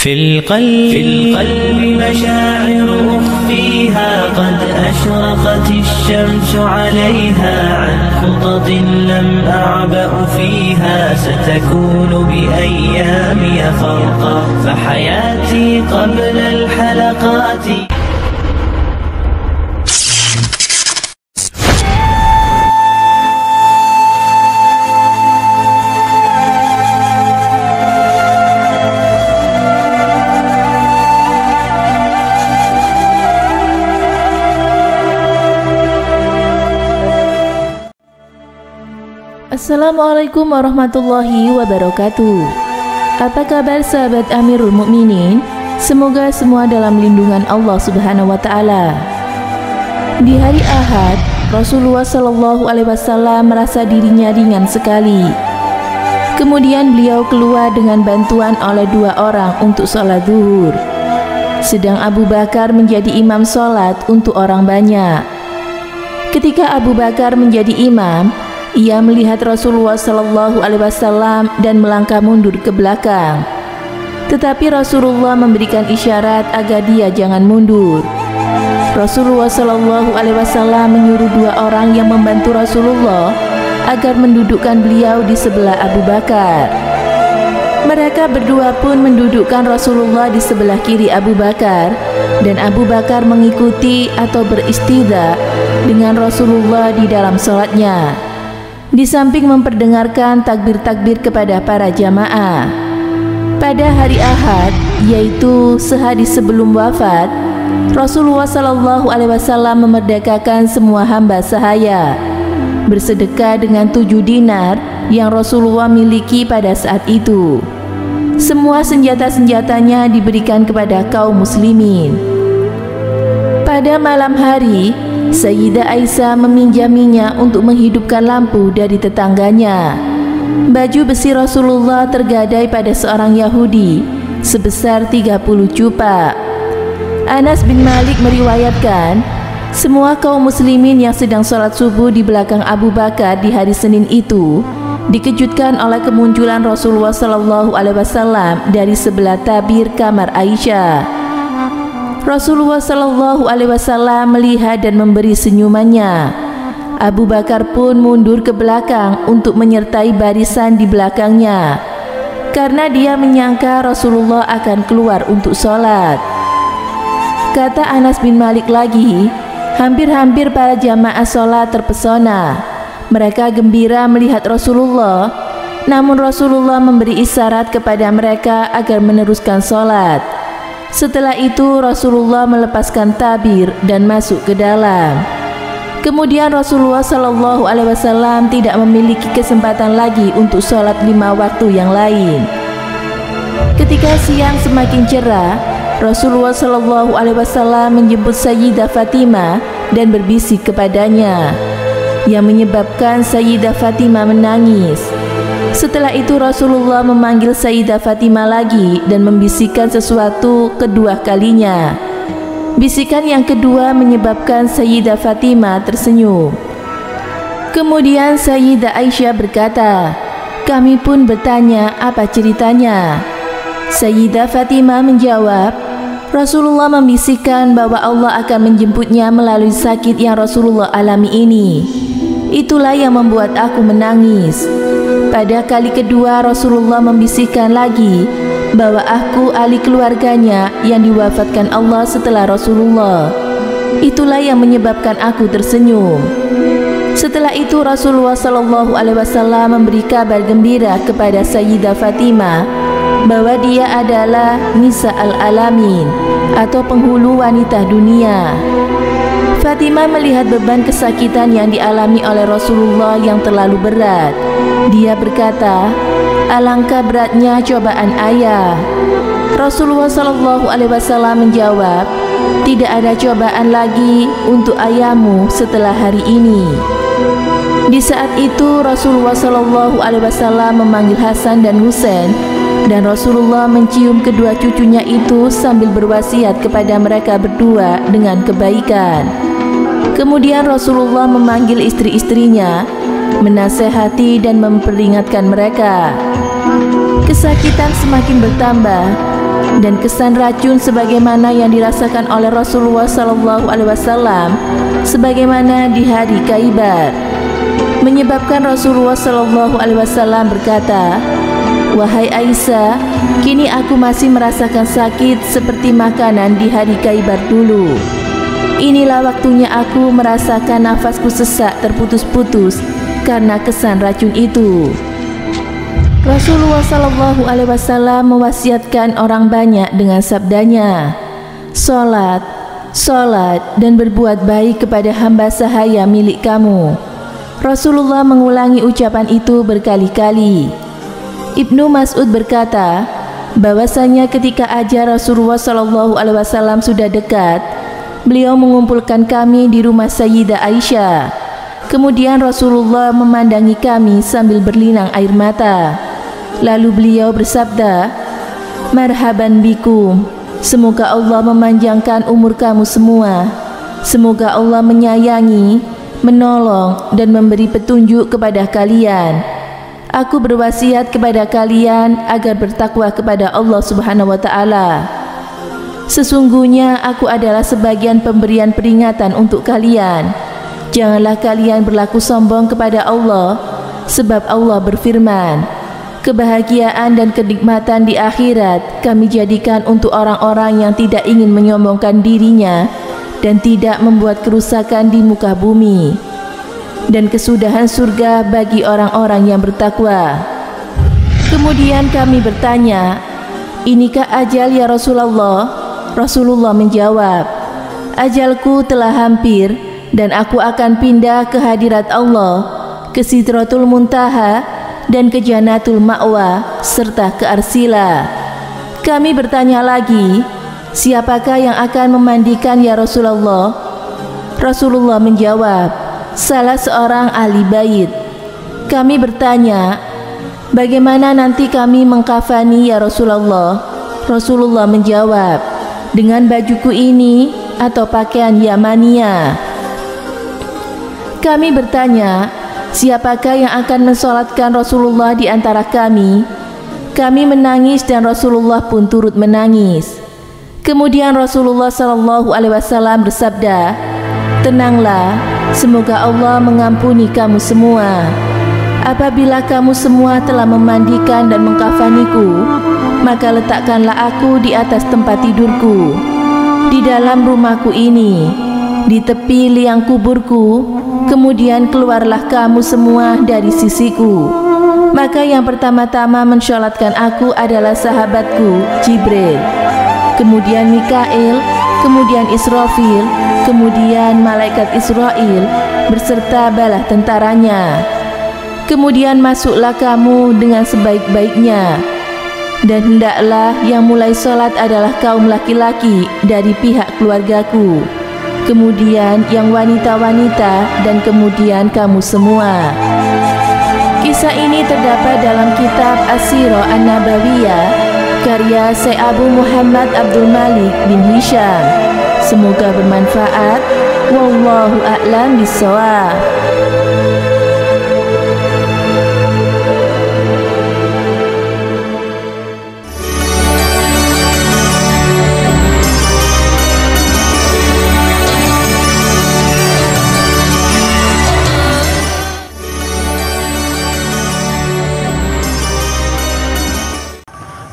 في القلب مشاعر أخفيها قد أشرقت الشمس عليها عن خطط لم أعبأ فيها ستكون بأيامي فرقا فحياتي قبل الحلقات. Assalamualaikum warahmatullahi wabarakatuh. Apa kabar sahabat Amirul Mukminin? Semoga semua dalam lindungan Allah Subhanahu wa taala. Di hari Ahad, Rasulullah Shallallahu alaihi wasallam merasa dirinya ringan sekali. Kemudian beliau keluar dengan bantuan oleh dua orang untuk sholat zuhur. Sedang Abu Bakar menjadi imam sholat untuk orang banyak. Ketika Abu Bakar menjadi imam, ia melihat Rasulullah Shallallahu alaihi wasallam dan melangkah mundur ke belakang. Tetapi Rasulullah memberikan isyarat agar dia jangan mundur. Rasulullah Shallallahu alaihi wasallam menyuruh dua orang yang membantu Rasulullah agar mendudukkan beliau di sebelah Abu Bakar. Mereka berdua pun mendudukkan Rasulullah di sebelah kiri Abu Bakar, dan Abu Bakar mengikuti atau beristighfar dengan Rasulullah di dalam sholatnya, di samping memperdengarkan takbir-takbir kepada para jamaah. Pada hari Ahad, yaitu sehari sebelum wafat, Rasulullah Shallallahu alaihi wasallam memerdekakan semua hamba sahaya, bersedekah dengan 7 dinar yang Rasulullah miliki pada saat itu. Semua senjata-senjatanya diberikan kepada kaum muslimin. Pada malam hari, Sayyidah Aisyah meminjaminya untuk menghidupkan lampu dari tetangganya. Baju besi Rasulullah tergadai pada seorang Yahudi sebesar 30 cupak. Anas bin Malik meriwayatkan, semua kaum muslimin yang sedang sholat subuh di belakang Abu Bakar di hari Senin itu dikejutkan oleh kemunculan Rasulullah Shallallahu alaihi wasallam dari sebelah tabir kamar Aisyah. Rasulullah Shallallahu alaihi wasallam melihat dan memberi senyumannya. Abu Bakar pun mundur ke belakang untuk menyertai barisan di belakangnya, karena dia menyangka Rasulullah akan keluar untuk sholat. Kata Anas bin Malik lagi, hampir-hampir para jamaah sholat terpesona. Mereka gembira melihat Rasulullah, namun Rasulullah memberi isyarat kepada mereka agar meneruskan sholat. Setelah itu Rasulullah melepaskan tabir dan masuk ke dalam. Kemudian Rasulullah Shallallahu alaihi wasallam tidak memiliki kesempatan lagi untuk sholat 5 waktu yang lain. Ketika siang semakin cerah, Rasulullah Shallallahu alaihi wasallam menjemput Sayyidah Fatimah dan berbisik kepadanya, yang menyebabkan Sayyidah Fatimah menangis. Setelah itu Rasulullah memanggil Sayyidah Fatimah lagi dan membisikkan sesuatu kedua kalinya. Bisikan yang kedua menyebabkan Sayyidah Fatimah tersenyum. Kemudian Sayyidah Aisyah berkata, kami pun bertanya apa ceritanya. Sayyidah Fatimah menjawab, Rasulullah membisikkan bahwa Allah akan menjemputnya melalui sakit yang Rasulullah alami ini. Itulah yang membuat aku menangis. Pada kali kedua Rasulullah membisikkan lagi bahwa aku ahli keluarganya yang diwafatkan Allah setelah Rasulullah. Itulah yang menyebabkan aku tersenyum. Setelah itu Rasulullah Shallallahu alaihi wasallam memberi kabar gembira kepada Sayyidah Fatimah bahwa dia adalah Nisa al-Alamin atau penghulu wanita dunia. Fatimah melihat beban kesakitan yang dialami oleh Rasulullah yang terlalu berat. Dia berkata, alangkah beratnya cobaan ayah. Rasulullah Shallallahu alaihi wasallam menjawab, tidak ada cobaan lagi untuk ayahmu setelah hari ini. Di saat itu Rasulullah Shallallahu alaihi wasallam memanggil Hasan dan Husain, dan Rasulullah mencium kedua cucunya itu sambil berwasiat kepada mereka berdua dengan kebaikan. Kemudian Rasulullah memanggil istri-istrinya, menasehati dan memperingatkan mereka. Kesakitan semakin bertambah dan kesan racun sebagaimana yang dirasakan oleh Rasulullah SAW sebagaimana di hari Khaibar, menyebabkan Rasulullah SAW berkata, "Wahai Aisyah, kini aku masih merasakan sakit seperti makanan di hari Khaibar dulu. Inilah waktunya aku merasakan nafasku sesak terputus-putus karena kesan racun itu." Rasulullah SAW mewasiatkan orang banyak dengan sabdanya, "Salat, salat dan berbuat baik kepada hamba sahaya milik kamu." Rasulullah mengulangi ucapan itu berkali-kali. Ibnu Mas'ud berkata bahwasanya ketika ajal Rasulullah SAW sudah dekat, beliau mengumpulkan kami di rumah Sayyidah Aisyah. Kemudian Rasulullah memandangi kami sambil berlinang air mata. Lalu beliau bersabda, "Marhaban bikum, semoga Allah memanjangkan umur kamu semua. Semoga Allah menyayangi, menolong dan memberi petunjuk kepada kalian. Aku berwasiat kepada kalian agar bertakwa kepada Allah Subhanahu wa taala. Sesungguhnya aku adalah sebagian pemberian peringatan untuk kalian. Janganlah kalian berlaku sombong kepada Allah, sebab Allah berfirman, kebahagiaan dan kenikmatan di akhirat kami jadikan untuk orang-orang yang tidak ingin menyombongkan dirinya dan tidak membuat kerusakan di muka bumi. Dan kesudahan surga bagi orang-orang yang bertakwa." Kemudian kami bertanya, "Inikah ajal ya Rasulullah?" Rasulullah menjawab, "Ajalku telah hampir dan aku akan pindah ke hadirat Allah, ke Sidratul Muntaha dan ke Jannatul Ma'wa serta ke Arsila." Kami bertanya lagi, "Siapakah yang akan memandikan ya Rasulullah?" Rasulullah menjawab, "Salah seorang ahli bait." Kami bertanya, "Bagaimana nanti kami mengkafani ya Rasulullah?" Rasulullah menjawab, "Dengan bajuku ini atau pakaian Yamania." Kami bertanya, "Siapakah yang akan mensolatkan Rasulullah di antara kami?" Kami menangis dan Rasulullah pun turut menangis. Kemudian Rasulullah SAW bersabda, "Tenanglah, semoga Allah mengampuni kamu semua. Apabila kamu semua telah memandikan dan mengkafaniku, maka letakkanlah aku di atas tempat tidurku, di dalam rumahku ini, di tepi liang kuburku. Kemudian keluarlah kamu semua dari sisiku." Maka yang pertama-tama mensholatkan aku adalah sahabatku Jibril, kemudian Mikail, kemudian Israfil, kemudian malaikat Israel beserta bala tentaranya. Kemudian masuklah kamu dengan sebaik-baiknya, dan hendaklah yang mulai sholat adalah kaum laki-laki dari pihak keluargaku, kemudian yang wanita-wanita, dan kemudian kamu semua. Kisah ini terdapat dalam kitab As-Sirah An-Nabawiyah karya Syekh Abu Muhammad Abdul Malik bin Hisham. Semoga bermanfaat. Wallahu a'lam bishawab.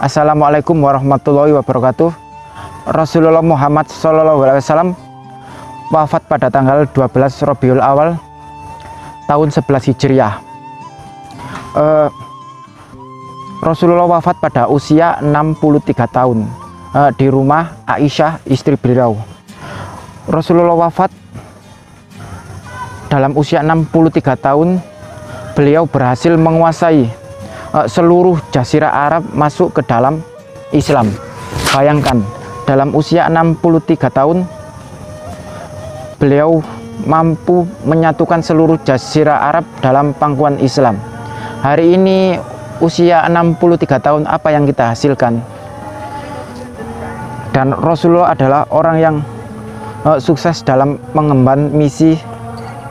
Assalamualaikum warahmatullahi wabarakatuh. Rasulullah Muhammad SAW wafat pada tanggal 12 Rabiul Awal tahun 11 Hijriah. Rasulullah wafat pada usia 63 tahun di rumah Aisyah, istri beliau. Rasulullah wafat dalam usia 63 tahun. Beliau berhasil menguasai seluruh Jazirah Arab masuk ke dalam Islam. Bayangkan, dalam usia 63 tahun beliau mampu menyatukan seluruh Jazirah Arab dalam pangkuan Islam. Hari ini usia 63 tahun, apa yang kita hasilkan? Dan Rasulullah adalah orang yang sukses dalam mengemban misi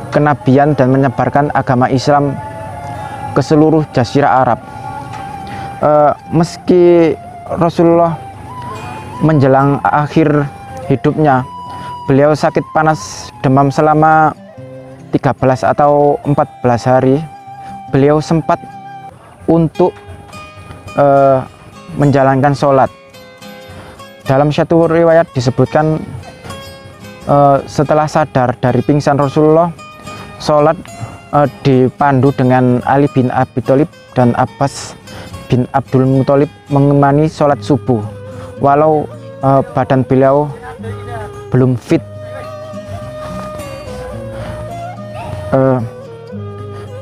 kenabian dan menyebarkan agama Islam ke seluruh Jazirah Arab. Meski Rasulullah menjelang akhir hidupnya, beliau sakit panas demam selama 13 atau 14 hari. Beliau sempat untuk menjalankan sholat. Dalam satu riwayat disebutkan setelah sadar dari pingsan Rasulullah, sholat dipandu dengan Ali bin Abi Thalib dan Abbas bin Abdul Muthalib mengemani sholat subuh, walau badan beliau belum fit.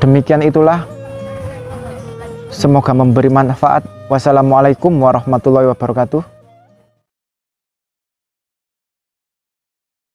Demikian itulah, semoga memberi manfaat. Wassalamualaikum warahmatullahi wabarakatuh.